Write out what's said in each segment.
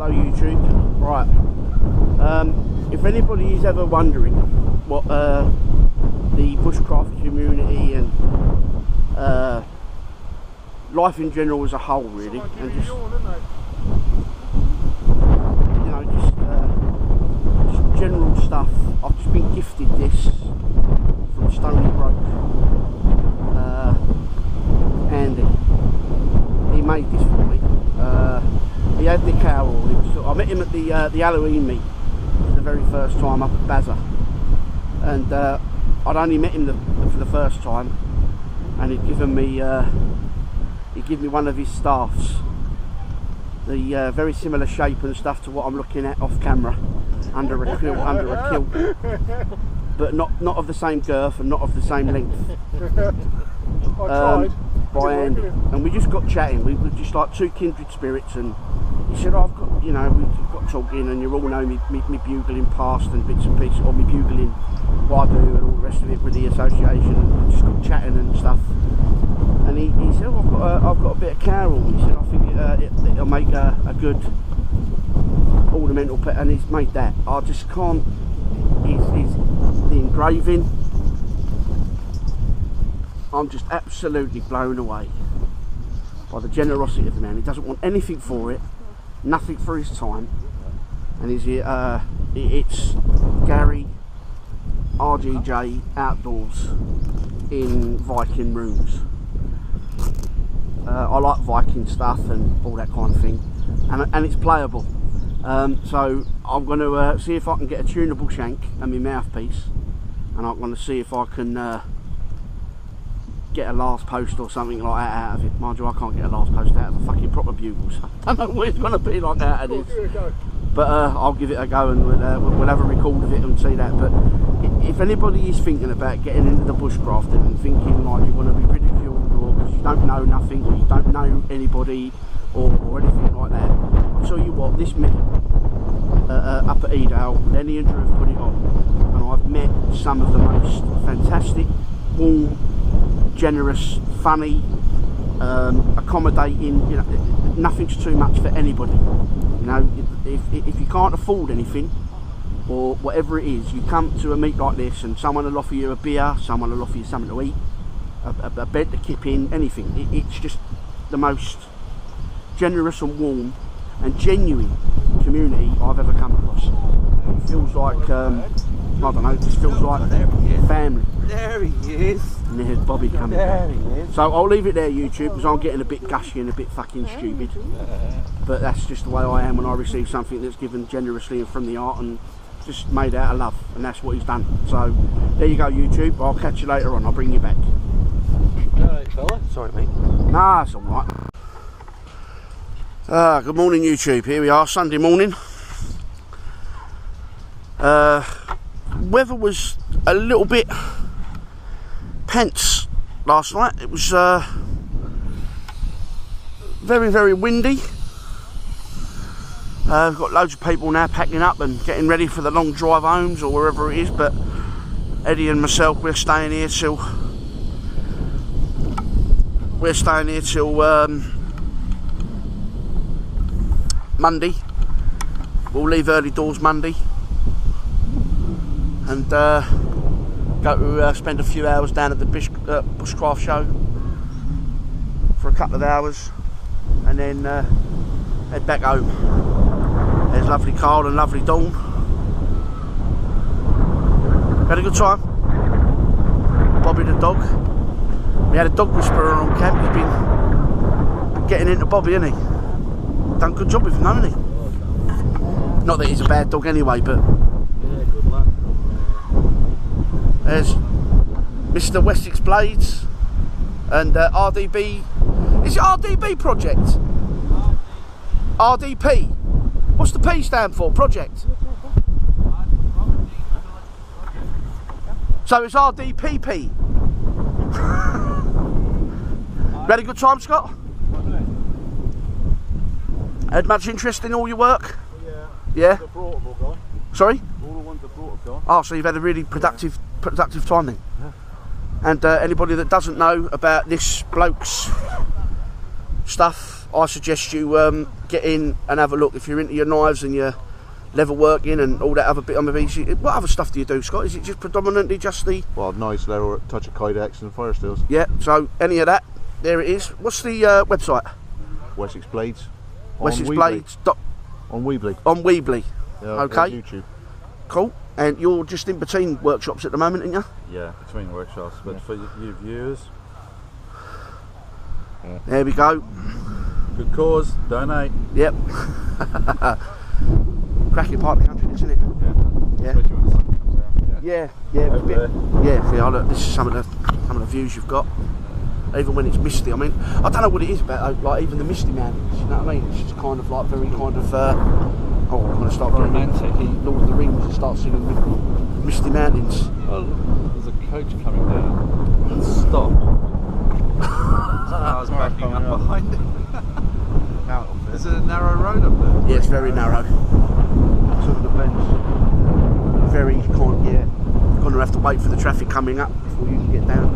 Hello YouTube. Right, if anybody is ever wondering what the bushcraft community and life in general as a whole really, and just you know, just general stuff, I've just been gifted this from Stony Brook. Andy, he made this for me. He had the cow on. I met him at the Halloween meet for the very first time up at Bazza, and I'd only met him for the first time, and he'd given me one of his staffs, the very similar shape and stuff to what I'm looking at off camera, under a kilt, but not of the same girth and not of the same length. By Andy, and we just got chatting. We were just like two kindred spirits, and he said, I've got, you know, we've got talking, and you all know me bugling past and bits and pieces, or me bugling what I do and all the rest of it with the association, and we just got chatting and stuff. And he said, oh, I've got a bit of carol. He said, I think it'll make a good ornamental pet, and he's made that. I just can't. He's the engraving. I'm just absolutely blown away by the generosity of the man. He doesn't want anything for it, nothing for his time, and it's Gary RGJ Outdoors in Viking rooms. I like Viking stuff and all that kind of thing, and it's playable. So I'm going to see if I can get a tunable shank and my mouthpiece, and I'm going to see if I can get a last post or something like that out of it. Mind you, I can't get a last post out of a fucking proper bugle, so I don't know what it's going to be like out of this. But I'll give it a go, and we'll have a record of it and see that. But if anybody is thinking about getting into the bushcrafting and thinking like you want to be ridiculed, or because you don't know nothing, or you don't know anybody, or anything like that, I'll tell you what, this meet up at Edale, Lenny and Drew have put it on, and I've met some of the most fantastic, warm, generous, funny, accommodating, you know, nothing's too much for anybody. You know, if you can't afford anything or whatever it is, you come to a meet like this and someone will offer you a beer, someone will offer you something to eat, a bed to kip in, anything. It's just the most generous and warm and genuine community I've ever come across. It feels like, I don't know, it just feels like family. There he is. And there's Bobby coming. There he is. So I'll leave it there, YouTube, because I'm getting a bit gushy and a bit fucking stupid. But that's just the way I am when I receive something that's given generously and from the heart and just made out of love. And that's what he's done. So there you go, YouTube. I'll catch you later on. I'll bring you back. Alright, fella. Sorry, mate. Nah, it's alright. Good morning, YouTube. Here we are, Sunday morning. Weather was a little bit pants last night. It was very, very windy. We've got loads of people now packing up and getting ready for the long drive homes or wherever it is, but Eddie and myself, we're staying here till Monday. We'll leave early doors Monday and go to spend a few hours down at the bushcraft show for a couple of hours, and then head back home. There's lovely Carl and lovely Dawn. Had a good time. Bobby the dog. We had a dog whisperer on camp. He's been getting into Bobby, hasn't he? Done a good job with him, hasn't he? Not that he's a bad dog anyway, but Yeah, good lad. there's Mr. Wessex Blades and RDB. Is it RDB project? RDP. What's the P stand for? Project. So it's RDPP. You had a good time, Scott? Had much interest in all your work? Yeah. Yeah? The portable guy. Sorry? All the ones that brought a guy. Oh, so you've had a really productive time then? Yeah. And anybody that doesn't know about this bloke's stuff, I suggest you get in and have a look. If you're into your knives and your leather working and all that other bit on the piece. What other stuff do you do, Scott? Is it just predominantly just the... Well, nice leather, touch of kydex and fire steels. Yeah, so any of that, there it is. What's the website? Wessex Blades. Wessex Blades. On Weebly. On Weebly. Yeah, okay. On YouTube. Cool. And you're just in between workshops at the moment, aren't you? Yeah, between workshops. But for you viewers... Yeah. There we go. Good cause, donate. Yep. Cracking part of the country, isn't it? Yeah. Especially when the sun comes out. Yeah, look, this is some of the views you've got. Even when it's misty, I mean, I don't know what it is about, like even the misty mountains. You know what I mean? It's just kind of like very kind of. I'm going to start romantic. Lord of the Rings and start singing Misty Mountains. Oh, there's a coach coming down. Stop. I was backing up behind it. Is it a narrow road up there? Yeah, it's very narrow. Some of the bends. Very kind, yeah. You're going to have to wait for the traffic coming up before you can get down.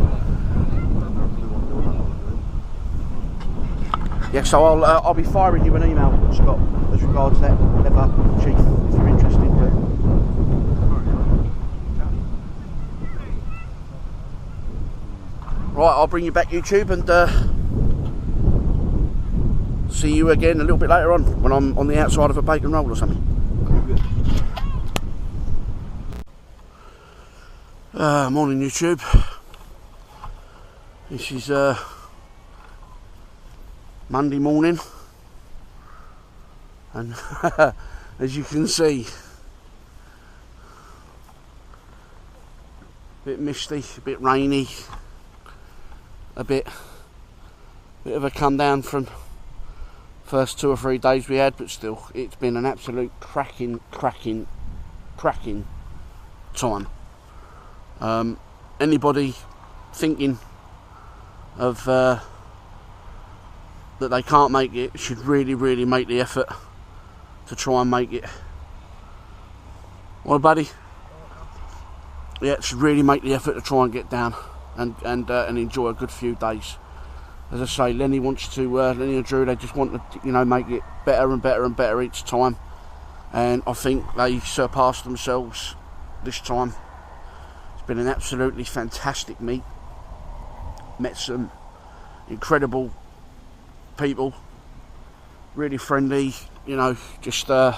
Yeah, so I'll be firing you an email, Scott, as regards that leather chief, if you're interested. Right, I'll bring you back YouTube and see you again a little bit later on when I'm on the outside of a bacon roll or something. Morning YouTube. This is Monday morning, and as you can see, a bit misty, a bit rainy, a bit of a come down from first 2 or 3 days we had, but still it's been an absolute cracking time. Anybody thinking of that they can't make it should really make the effort to try and make it. Well, buddy, yeah, should really make the effort to try and get down and enjoy a good few days. As I say, Lenny and Drew, they just want to, make it better and better each time, and I think they surpassed themselves this time. It's been an absolutely fantastic meet. Met some incredible people, really friendly, just fellow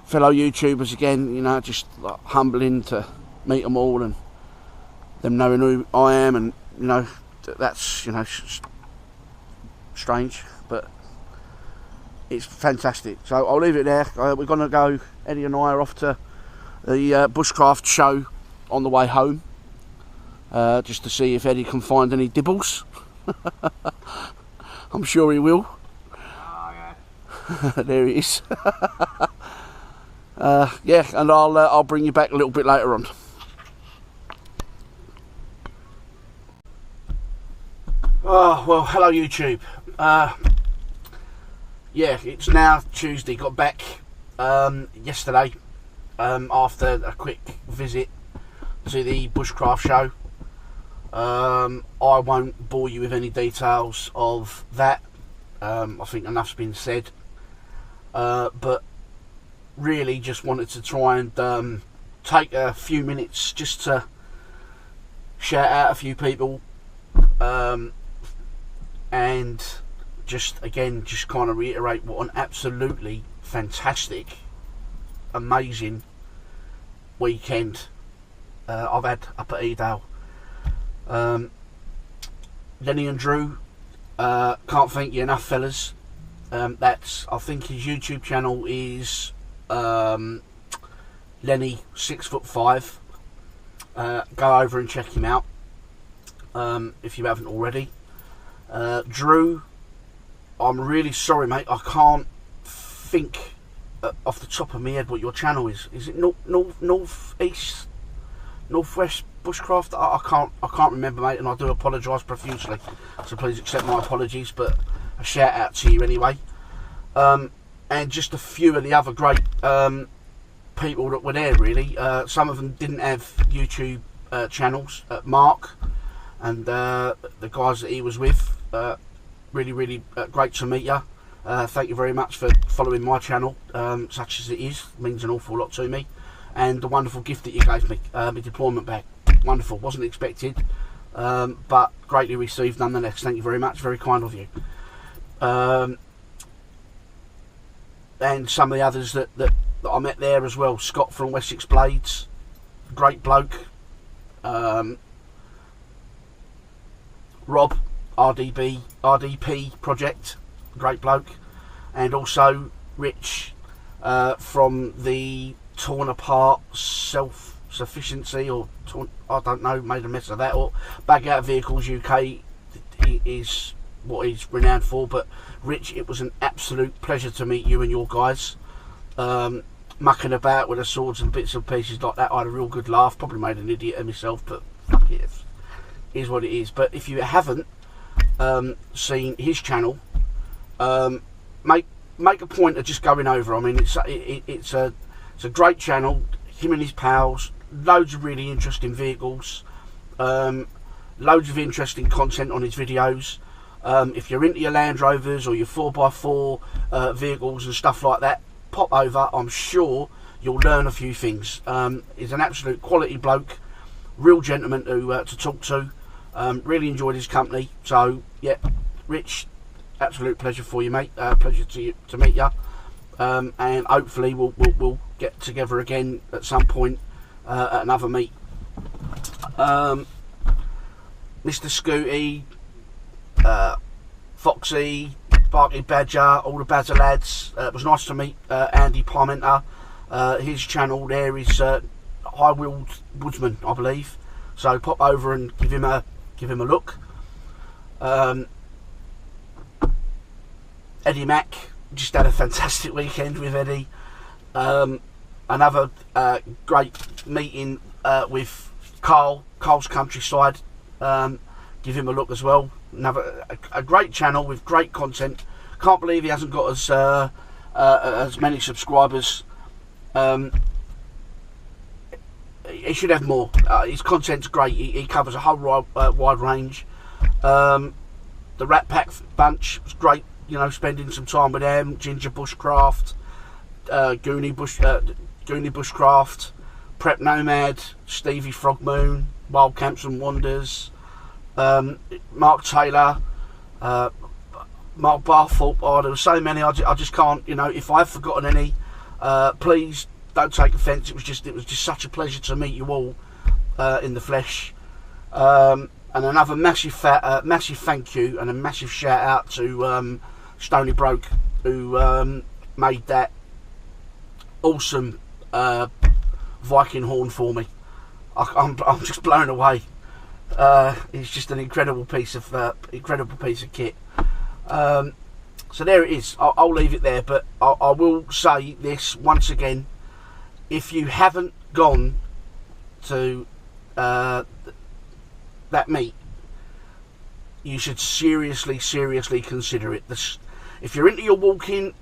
YouTubers again, just like, humbling to meet them all and them knowing who I am, and that's strange, but it's fantastic. So I'll leave it there. We're going to go, Eddie and I are off to the bushcraft show on the way home, just to see if Eddie can find any dibbles. I'm sure he will. Oh, yeah. There he is. Yeah, and I'll bring you back a little bit later on. Oh, well, hello YouTube. Yeah, it's now Tuesday. Got back yesterday after a quick visit to the bushcraft show. I won't bore you with any details of that. I think enough's been said. But really just wanted to try and take a few minutes just to shout out a few people, and just kind of reiterate what an absolutely fantastic, amazing weekend I've had up at Edale. Lenny and Drew, can't thank you enough, fellas. I think his YouTube channel is Lenny 6'5". Go over and check him out if you haven't already. Drew, I'm really sorry, mate. I can't think off the top of my head what your channel is. Is it northwest bushcraft? I can't remember, mate, and I do apologise profusely. So please accept my apologies, but a shout out to you anyway. And just a few of the other great people that were there, really. Some of them didn't have YouTube channels. Mark and the guys that he was with, really great to meet you. Thank you very much for following my channel, such as it is. It means an awful lot to me. And the wonderful gift that you gave me, my deployment bag. Wonderful, wasn't expected, but greatly received nonetheless. Thank you very much, very kind of you. And some of the others that I met there as well. Scott from Wessex Blades, great bloke. Rob, RDP project, great bloke. And also Rich from the Torn Apart Self-Sufficiency, or I don't know, made a mess of that, or Bag Out Vehicles UK is what he's renowned for. But Rich, it was an absolute pleasure to meet you and your guys. Mucking about with the swords and bits and pieces like that. I had a real good laugh, probably made an idiot of myself, but fuck it, is what it is. But if you haven't seen his channel, make a point of just going over. I mean, it's a great channel. Him and his pals, loads of really interesting vehicles, loads of interesting content on his videos. If you're into your Land Rovers or your 4x4 vehicles and stuff like that, pop over. I'm sure you'll learn a few things. He's an absolute quality bloke, real gentleman to talk to. Really enjoyed his company. So yeah, Rich, absolute pleasure for you, mate. Pleasure to meet you. And hopefully we'll get together again at some point at another meet. Mr. Scooty, Foxy, Barkley Badger, all the Badger lads. It was nice to meet Andy Parmenter. His channel there is High Wheeled Woodsman, I believe. So pop over and give him a look. Eddie Mack, just had a fantastic weekend with Eddie. Another great meeting with Carl's Countryside. Give him a look as well. Another a great channel with great content. Can't believe he hasn't got as many subscribers. He should have more. His content's great. He covers a whole wide range. The Rat Pack bunch was great. You know, spending some time with them. Ginger Bushcraft, Goonie Bushcraft, Prep Nomad, Stevie Frogmoon, Wild Camps and Wonders, Mark Taylor, Mark Barthorpe. Oh, there were so many. I just can't. You know, if I've forgotten any, please don't take offence. It was just such a pleasure to meet you all in the flesh. And another massive thank you and a massive shout out to Stony Broke, who made that awesome Viking horn for me. I'm just blown away. It's just an incredible piece of kit. So there it is. I'll leave it there, but I will say this once again: if you haven't gone to that meet, you should seriously consider it. If you're into your walking,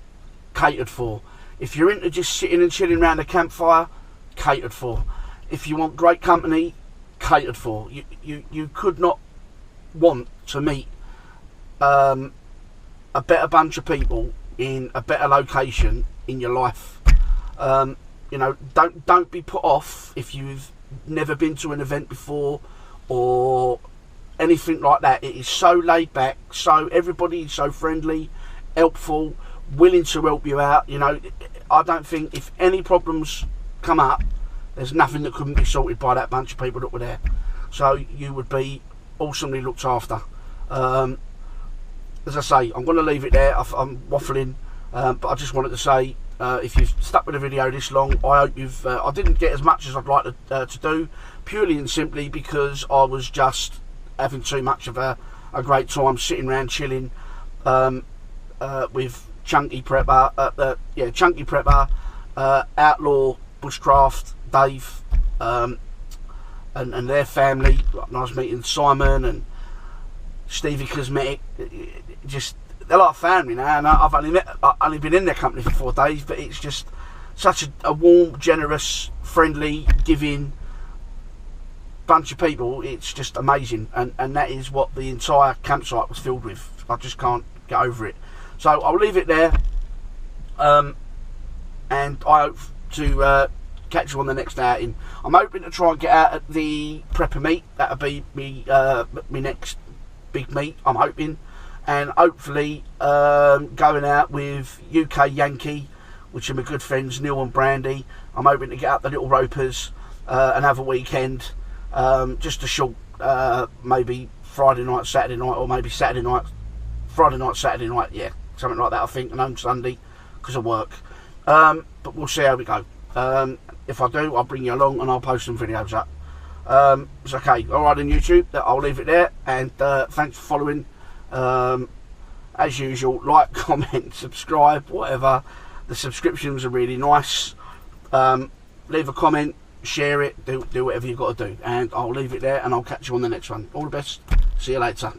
catered for. If you're into just sitting and chilling around a campfire, catered for. If you want great company, catered for. You could not want to meet a better bunch of people in a better location in your life. You know, don't be put off if you've never been to an event before or anything like that. It is so laid back, so everybody is so friendly, helpful, willing to help you out. You know, I don't think if any problems come up, there's nothing that couldn't be sorted by that bunch of people that were there. So you would be awesomely looked after. As I say, I'm going to leave it there. I'm waffling, but I just wanted to say, if you've stuck with the video this long, I hope you've. I didn't get as much as I'd like to do, purely and simply because I was just having too much of a great time sitting around chilling with Chunky Prepper, Outlaw Bushcraft, Dave, and their family. Nice meeting Simon and Stevie Cosmetic. Just they're like family now, and I've only been in their company for 4 days, but it's just such a warm, generous, friendly, giving bunch of people. It's just amazing, and that is what the entire campsite was filled with. I just can't get over it. So I'll leave it there, and I hope to catch you on the next outing. I'm hoping to try and get out at the prepper meet. That'll be me next big meet, I'm hoping, and hopefully going out with UK Yankee, which are my good friends Neil and Brandy. I'm hoping to get up the Little Ropers and have a weekend, just a short, maybe Friday night, Saturday night, or maybe Saturday night, Friday night, Saturday night, yeah, something like that I think, and home Sunday because of work. But we'll see how we go. If I do, I'll bring you along and I'll post some videos up. It's okay. Alright on YouTube, I'll leave it there, and thanks for following. As usual, like, comment, subscribe, whatever. The subscriptions are really nice. Leave a comment, share it, do whatever you've got to do, and I'll leave it there, and I'll catch you on the next one. All the best. See you later.